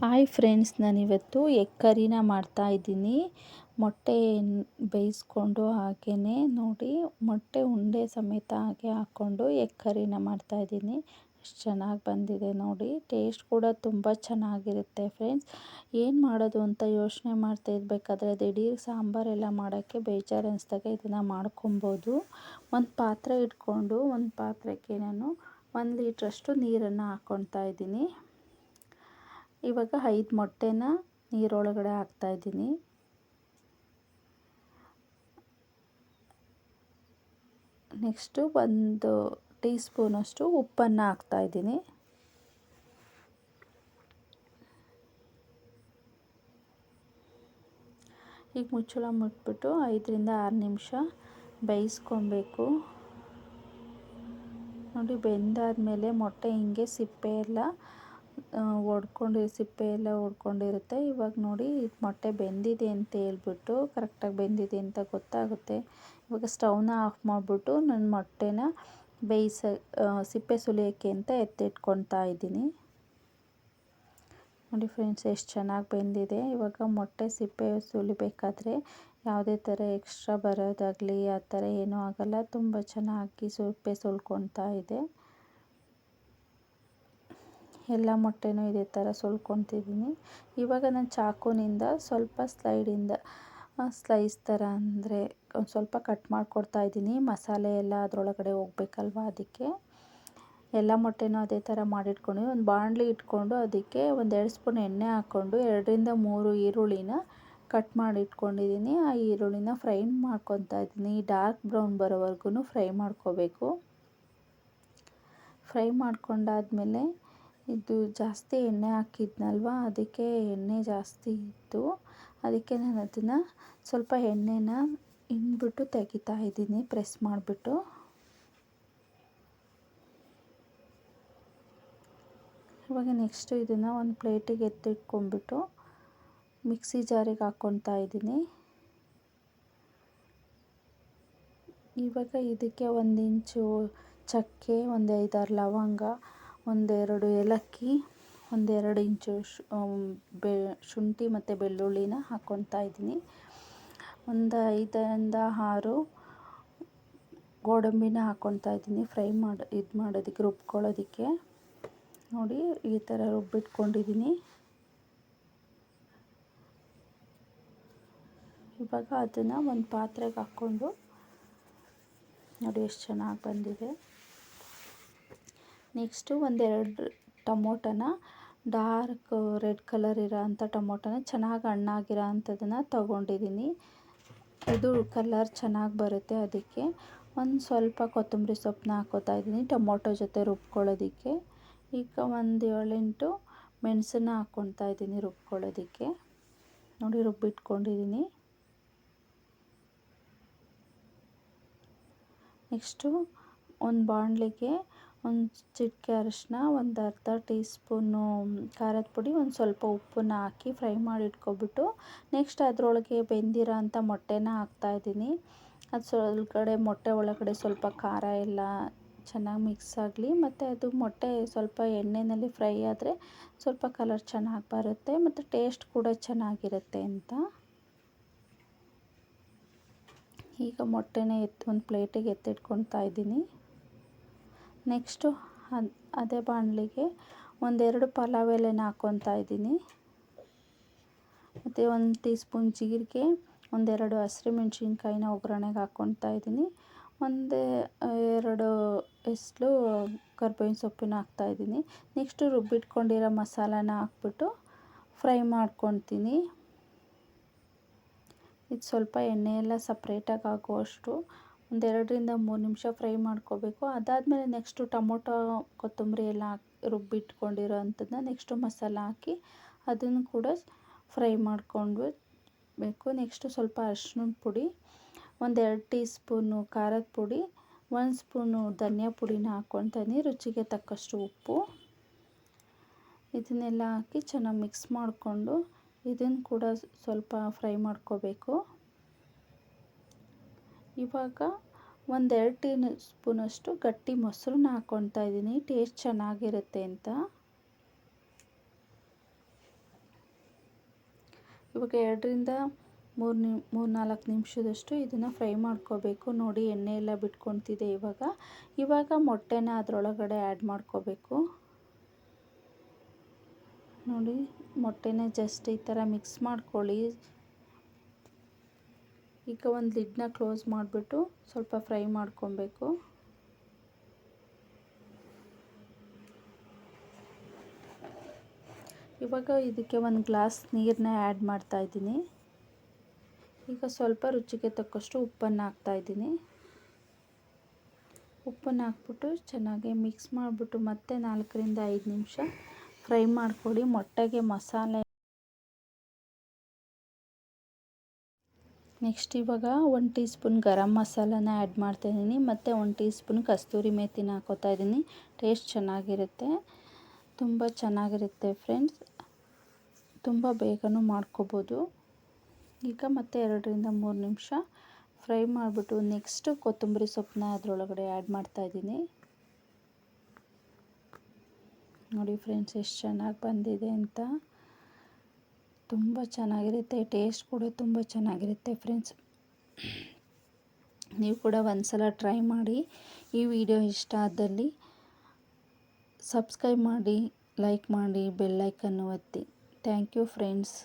Hi friends, ನಾನಿವತ್ತು egg ಕರಿನ ಮಾಡ್ತಾಯಿದ್ದೀನಿ. ಮೊಟ್ಟೆ ಬೇಯಿಸ್ಕೊಂಡು ಹಾಗೆಯೇ ನೋಡಿ ಮೊಟ್ಟೆ ಉಂಡೆ ಸಮೇತ ಹಾಗೆ ಹಾಕ್ಕೊಂಡು ಎಗ್ ಕರಿನ ಮಾಡ್ತಾಯಿದ್ದೀನಿ. ಎಷ್ಟು ಚೆನ್ನಾಗಿ ಬಂದಿದೆ ನೋಡಿ. ಟೇಸ್ಟ್ ಕೂಡ ತುಂಬ ಚೆನ್ನಾಗಿರುತ್ತೆ ಫ್ರೆಂಡ್ಸ್. ಏನು ಮಾಡೋದು ಅಂತ ಯೋಚನೆ ಮಾಡ್ತಾ ಇರಬೇಕಾದ್ರೆ ದಿಢೀರ್ ಸಾಂಬಾರೆಲ್ಲ ಮಾಡೋಕ್ಕೆ ಬೇಜಾರು ಅನಿಸ್ದಾಗ ಇದನ್ನು ಮಾಡ್ಕೊಬೋದು. ಒಂದು ಪಾತ್ರೆ ಇಟ್ಕೊಂಡು ಒಂದು ಪಾತ್ರೆಗೆ ನಾನು 1 ಲೀಟ್ರಷ್ಟು ನೀರನ್ನು ಹಾಕ್ಕೊಳ್ತಾ ಇದ್ದೀನಿ. ಇವಾಗ 5 ಮೊಟ್ಟೆನ ನೀರೊಳಗಡೆ ಹಾಕ್ತಾಯಿದ್ದೀನಿ. ನೆಕ್ಸ್ಟು 1 ಟೀ ಸ್ಪೂನಷ್ಟು ಉಪ್ಪನ್ನು ಹಾಕ್ತಾಯಿದ್ದೀನಿ. ಈಗ ಮುಚ್ಚಳ ಮುಟ್ಬಿಟ್ಟು 5ರಿಂದ 6 ನಿಮಿಷ ಬೇಯಿಸ್ಕೊಬೇಕು. ನೋಡಿ, ಬೆಂದಾದಮೇಲೆ ಮೊಟ್ಟೆ ಹಿಂಗೆ ಸಿಪ್ಪೆ ಎಲ್ಲ ಒಡ್ಕೊಂಡಿರುತ್ತೆ. ಇವಾಗ ನೋಡಿ ಮೊಟ್ಟೆ ಬೆಂದಿದೆ ಅಂತ ಹೇಳ್ಬಿಟ್ಟು ಕರೆಕ್ಟಾಗಿ ಬೆಂದಿದೆ ಅಂತ ಗೊತ್ತಾಗುತ್ತೆ. ಇವಾಗ ಸ್ಟವ್ನ ಆಫ್ ಮಾಡಿಬಿಟ್ಟು ನನ್ನ ಮೊಟ್ಟೆನ ಸಿಪ್ಪೆ ಸುಲಿಯೋಕ್ಕೆ ಅಂತ ಎತ್ತಿಟ್ಕೊತಾ ಇದ್ದೀನಿ. ನೋಡಿ ಫ್ರೆಂಡ್ಸ್, ಎಷ್ಟು ಚೆನ್ನಾಗಿ ಬೆಂದಿದೆ. ಇವಾಗ ಮೊಟ್ಟೆ ಸಿಪ್ಪೆ ಸುಲಿಬೇಕಾದ್ರೆ ಯಾವುದೇ ಥರ ಎಕ್ಸ್ಟ್ರಾ ಬರೋದಾಗಲಿ ಆ ಥರ ಏನೂ ಆಗೋಲ್ಲ. ತುಂಬ ಚೆನ್ನಾಗಿ ಸಿಪ್ಪೆ ಸುಲ್ಕೊತಾ ಇದೆ. ಎಲ್ಲ ಮೊಟ್ಟೆನೂ ಇದೇ ಥರ ಸುಲ್ಕೊತಿದ್ದೀನಿ. ಇವಾಗ ನಾನು ಚಾಕುನಿಂದ ಸ್ವಲ್ಪ ಸ್ಲೈಸ್ ಥರ ಅಂದರೆ ಒಂದು ಸ್ವಲ್ಪ ಕಟ್ ಮಾಡಿಕೊಡ್ತಾ ಇದ್ದೀನಿ. ಮಸಾಲೆ ಎಲ್ಲ ಅದರೊಳಗಡೆ ಹೋಗ್ಬೇಕಲ್ವ, ಅದಕ್ಕೆ ಎಲ್ಲ ಮೊಟ್ಟೆನೂ ಅದೇ ಥರ ಮಾಡಿಟ್ಕೊಂಡು ಒಂದು ಬಾಣಲಿ ಇಟ್ಕೊಂಡು ಅದಕ್ಕೆ 1-2 ಸ್ಪೂನ್ ಎಣ್ಣೆ ಹಾಕ್ಕೊಂಡು 2ರಿಂದ 3 ಈರುಳ್ಳಿನ ಕಟ್ ಮಾಡಿ ಇಟ್ಕೊಂಡಿದ್ದೀನಿ. ಆ ಈರುಳ್ಳಿನ ಫ್ರೈ ಮಾಡ್ಕೊತಾ ಇದ್ದೀನಿ. ಡಾರ್ಕ್ ಬ್ರೌನ್ ಬರೋವರೆಗೂ ಫ್ರೈ ಮಾಡ್ಕೋಬೇಕು. ಫ್ರೈ ಮಾಡ್ಕೊಂಡಾದ್ಮೇಲೆ ಇದು ಜಾಸ್ತಿ ಎಣ್ಣೆ ಹಾಕಿದ್ನಲ್ವ, ಅದಕ್ಕೆ ಎಣ್ಣೆ ಜಾಸ್ತಿ ಇತ್ತು. ಅದಕ್ಕೆ ನಾನು ಅದನ್ನು ಸ್ವಲ್ಪ ಎಣ್ಣೆನ ಹಿಂಡ್ಬಿಟ್ಟು ತೆಗಿತಾ ಇದ್ದೀನಿ, ಪ್ರೆಸ್ ಮಾಡಿಬಿಟ್ಟು. ಇವಾಗ ನೆಕ್ಸ್ಟು ಇದನ್ನು ಒಂದು ಪ್ಲೇಟಿಗೆ ಎತ್ತಿಟ್ಕೊಂಡ್ಬಿಟ್ಟು ಮಿಕ್ಸಿ ಜಾರಿಗೆ ಹಾಕ್ಕೊತಾ ಇದ್ದೀನಿ. ಇವಾಗ ಇದಕ್ಕೆ 1 ಇಂಚು ಚಕ್ಕೆ, 1-5-6 ಲವಂಗ, 1-2 ಏಲಕ್ಕಿ, 1-2 ಇಂಚು ಶುಂಠಿ ಮತ್ತು ಬೆಳ್ಳುಳ್ಳಿನ ಹಾಕ್ಕೊತಾ ಇದ್ದೀನಿ. 5-ರಿಂದ 6 ಗೋಡಂಬಿನ ಹಾಕ್ಕೊತಾ ಇದ್ದೀನಿ ಮಾಡೋದಕ್ಕೆ, ರುಬ್ಕೊಳ್ಳೋದಕ್ಕೆ. ನೋಡಿ, ಈ ಥರ ರುಬ್ಬಿಟ್ಕೊಂಡಿದ್ದೀನಿ. ಇವಾಗ ಅದನ್ನು ಒಂದು ಪಾತ್ರೆಗೆ ಹಾಕ್ಕೊಂಡು ನೋಡಿ ಎಷ್ಟು ಚೆನ್ನಾಗಿ ಬಂದಿದೆ. ನೆಕ್ಸ್ಟು 1-2 ಟೊಮೊಟೊನ ಡಾರ್ಕ್ ರೆಡ್ ಕಲರ್ ಇರೋ ಅಂಥ ಟೊಮೊಟೊನ ಚೆನ್ನಾಗಿ ಹಣ್ಣಾಗಿರೋ ಅಂಥದ್ದನ್ನು ತೊಗೊಂಡಿದ್ದೀನಿ. ಇದು ಕಲರ್ ಚೆನ್ನಾಗಿ ಬರುತ್ತೆ. ಅದಕ್ಕೆ ಒಂದು ಸ್ವಲ್ಪ ಕೊತ್ತಂಬರಿ ಸೊಪ್ಪನ್ನ ಹಾಕ್ಕೋತಾ ಇದ್ದೀನಿ ಟೊಮೊಟೊ ಜೊತೆ ರುಬ್ಕೊಳ್ಳೋದಕ್ಕೆ. ಈಗ 1-7-8 ಮೆಣಸನ್ನು ಹಾಕ್ಕೊತಾ ಇದ್ದೀನಿ ರುಬ್ಕೊಳ್ಳೋದಕ್ಕೆ. ನೋಡಿ, ರುಬ್ಬಿಟ್ಕೊಂಡಿದ್ದೀನಿ. ನೆಕ್ಸ್ಟು ಒಂದು ಬಾಣಲಿಗೆ ಒಂದು ಚಿಟಿಕೆ ಅರಿಶಿನ, ಒಂದು ಅರ್ಧ ಟೀ ಸ್ಪೂನು ಖಾರದ ಪುಡಿ, ಒಂದು ಸ್ವಲ್ಪ ಉಪ್ಪನ್ನ ಹಾಕಿ ಫ್ರೈ ಮಾಡಿ ಇಟ್ಕೊಬಿಟ್ಟು ನೆಕ್ಸ್ಟ್ ಅದರೊಳಗೆ ಬೆಂದಿರೋ ಅಂಥ ಮೊಟ್ಟೆನ ಹಾಕ್ತಾಯಿದ್ದೀನಿ. ಅದು ಮೊಟ್ಟೆ ಒಳಗಡೆ ಸ್ವಲ್ಪ ಖಾರ ಎಲ್ಲ ಚೆನ್ನಾಗಿ ಮಿಕ್ಸ್ ಆಗಲಿ, ಮತ್ತು ಅದು ಮೊಟ್ಟೆ ಸ್ವಲ್ಪ ಎಣ್ಣೆಯಲ್ಲಿ ಫ್ರೈ ಆದರೆ ಸ್ವಲ್ಪ ಕಲರ್ ಚೆನ್ನಾಗಿ ಬರುತ್ತೆ ಮತ್ತು ಟೇಸ್ಟ್ ಕೂಡ ಚೆನ್ನಾಗಿರುತ್ತೆ ಅಂತ. ಈಗ ಮೊಟ್ಟೆನ ಒಂದು ಪ್ಲೇಟಿಗೆ ಎತ್ತಿಟ್ಕೊತಾ ಇದ್ದೀನಿ. ನೆಕ್ಸ್ಟು ಅದೇ ಬಾಣಲಿಗೆ 1-2 ಪಲಾವ್ ಎಲೆನ ಹಾಕ್ಕೊತಾ ಇದ್ದೀನಿ. ಮತ್ತು 1 ಟೀ ಸ್ಪೂನ್ ಜೀರಿಗೆ, 1-2 ಹಸಿಮೆಣ್ಸಿನ್ಕಾಯಿನ ಒಗ್ಗರಣೆಗೆ ಹಾಕ್ಕೊತಾ ಇದ್ದೀನಿ. 1-2 ಎಸಳು ಕರ್ಬೇವಿನ ಸೊಪ್ಪನ್ನ ಹಾಕ್ತಾಯಿದ್ದೀನಿ. ನೆಕ್ಸ್ಟು ರುಬ್ಬಿಟ್ಕೊಂಡಿರೋ ಮಸಾಲಾನ ಹಾಕ್ಬಿಟ್ಟು ಫ್ರೈ ಮಾಡ್ಕೊತೀನಿ. ಇದು ಸ್ವಲ್ಪ ಎಣ್ಣೆ ಎಲ್ಲ ಸಪ್ರೇಟಾಗಿ ಆಗುವಷ್ಟು 1-2ರಿಂದ 3 ನಿಮಿಷ ಫ್ರೈ ಮಾಡ್ಕೋಬೇಕು. ಅದಾದಮೇಲೆ ನೆಕ್ಸ್ಟು ಟೊಮೊಟೊ ಕೊತ್ತಂಬರಿ ಎಲ್ಲ ರುಬ್ಬಿಟ್ಕೊಂಡಿರೋ ಅಂಥದ್ದನ್ನ ನೆಕ್ಸ್ಟು ಮಸಾಲ ಹಾಕಿ ಅದನ್ನು ಕೂಡ ಫ್ರೈ ಮಾಡ್ಕೊಳ್ಬೇಕು. ನೆಕ್ಸ್ಟು ಸ್ವಲ್ಪ ಅರಿಶಿಣದ ಪುಡಿ, 1-2 ಟೀ ಸ್ಪೂನು ಖಾರದ ಪುಡಿ, 1 ಸ್ಪೂನು ಧನಿಯಾ ಪುಡಿನ ಹಾಕ್ಕೊತೀನಿ. ರುಚಿಗೆ ತಕ್ಕಷ್ಟು ಉಪ್ಪು, ಇದನ್ನೆಲ್ಲ ಹಾಕಿ ಚೆನ್ನಾಗಿ ಮಿಕ್ಸ್ ಮಾಡಿಕೊಂಡು ಇದನ್ನು ಕೂಡ ಸ್ವಲ್ಪ ಫ್ರೈ ಮಾಡ್ಕೋಬೇಕು. ಇವಾಗ 1-2 ಟೀ ಸ್ಪೂನಷ್ಟು ಗಟ್ಟಿ ಮೊಸರನ್ನ ಹಾಕ್ಕೊತಾ ಇದ್ದೀನಿ, ಟೇಸ್ಟ್ ಚೆನ್ನಾಗಿರುತ್ತೆ ಅಂತ. ಇವಾಗ 2ರಿಂದ 3-4 ನಿಮಿಷದಷ್ಟು ಇದನ್ನು ಫ್ರೈ ಮಾಡ್ಕೋಬೇಕು. ನೋಡಿ ಎಣ್ಣೆ ಎಲ್ಲ ಬಿಟ್ಕೊತಿದೆ. ಇವಾಗ ಮೊಟ್ಟೆನ ಅದರೊಳಗಡೆ ಆ್ಯಡ್ ಮಾಡ್ಕೋಬೇಕು. ನೋಡಿ ಮೊಟ್ಟೆನ ಜಸ್ಟ್ ಈ ಥರ ಮಿಕ್ಸ್ ಮಾಡ್ಕೊಳ್ಳಿ. ಈಗ ಒಂದು ಲಿಡ್ನ ಕ್ಲೋಸ್ ಮಾಡಿಬಿಟ್ಟು ಸ್ವಲ್ಪ ಫ್ರೈ ಮಾಡ್ಕೊಬೇಕು. ಇವಾಗ ಇದಕ್ಕೆ 1 ಗ್ಲಾಸ್ ನೀರನ್ನ ಆ್ಯಡ್ ಮಾಡ್ತಾಯಿದ್ದೀನಿ. ಈಗ ಸ್ವಲ್ಪ ರುಚಿಗೆ ತಕ್ಕಷ್ಟು ಉಪ್ಪನ್ನು ಹಾಕ್ತಾಯಿದ್ದೀನಿ. ಉಪ್ಪನ್ನು ಹಾಕ್ಬಿಟ್ಟು ಚೆನ್ನಾಗಿ ಮಿಕ್ಸ್ ಮಾಡಿಬಿಟ್ಟು ಮತ್ತೆ 4ರಿಂದ 5 ನಿಮಿಷ ಫ್ರೈ ಮಾಡ್ಕೊಳ್ಳಿ. ಮೊಟ್ಟೆಗೆ ಮಸಾಲೆ ನೆಕ್ಸ್ಟ್ ಇವಾಗ 1 ಟೀ ಸ್ಪೂನ್ ಗರಂ ಮಸಾಲಾನ ಆ್ಯಡ್ ಮಾಡ್ತಾಯಿದ್ದೀನಿ. ಮತ್ತು 1 ಟೀ ಸ್ಪೂನ್ ಕಸ್ತೂರಿ ಮೇಥಿನ ಹಾಕೋತಾ ಇದ್ದೀನಿ. ಟೇಸ್ಟ್ ಚೆನ್ನಾಗಿರುತ್ತೆ, ತುಂಬ ಚೆನ್ನಾಗಿರುತ್ತೆ ಫ್ರೆಂಡ್ಸ್. ತುಂಬ ಬೇಗನೂ ಮಾಡ್ಕೋಬೋದು. ಈಗ ಮತ್ತೆ 2ರಿಂದ 3 ನಿಮಿಷ ಫ್ರೈ ಮಾಡಿಬಿಟ್ಟು ನೆಕ್ಸ್ಟು ಕೊತ್ತಂಬರಿ ಸೊಪ್ಪನ್ನ ಅದರೊಳಗಡೆ ಆ್ಯಡ್ ಮಾಡ್ತಾಯಿದ್ದೀನಿ. ನೋಡಿ ಫ್ರೆಂಡ್ಸ್ ಎಷ್ಟು ಚೆನ್ನಾಗಿ ಬಂದಿದೆ ಅಂತ. ತುಂಬ ಚೆನ್ನಾಗಿರುತ್ತೆ, ಟೇಸ್ಟ್ ಕೂಡ ತುಂಬ ಚೆನ್ನಾಗಿರುತ್ತೆ ಫ್ರೆಂಡ್ಸ್. ನೀವು ಕೂಡ ಒಂದ್ಸಲ ಟ್ರೈ ಮಾಡಿ. ಈ ವಿಡಿಯೋ ಇಷ್ಟ ಆದಲ್ಲಿ ಸಬ್ಸ್ಕ್ರೈಬ್ ಮಾಡಿ, ಲೈಕ್ ಮಾಡಿ, ಬೆಲ್ ಐಕನ್ನು ಒತ್ತಿ. Thank you friends.